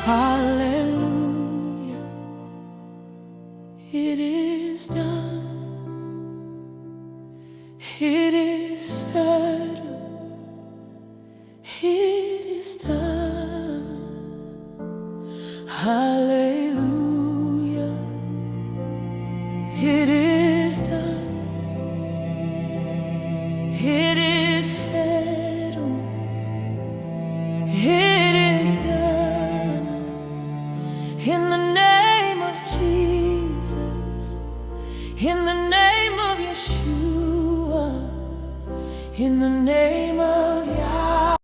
Hallelujah, it is done. It is settled. It is done. Hallelujah, it is done. It is settled. It is done. In the name of Jesus, in the name of Yeshua, in the name of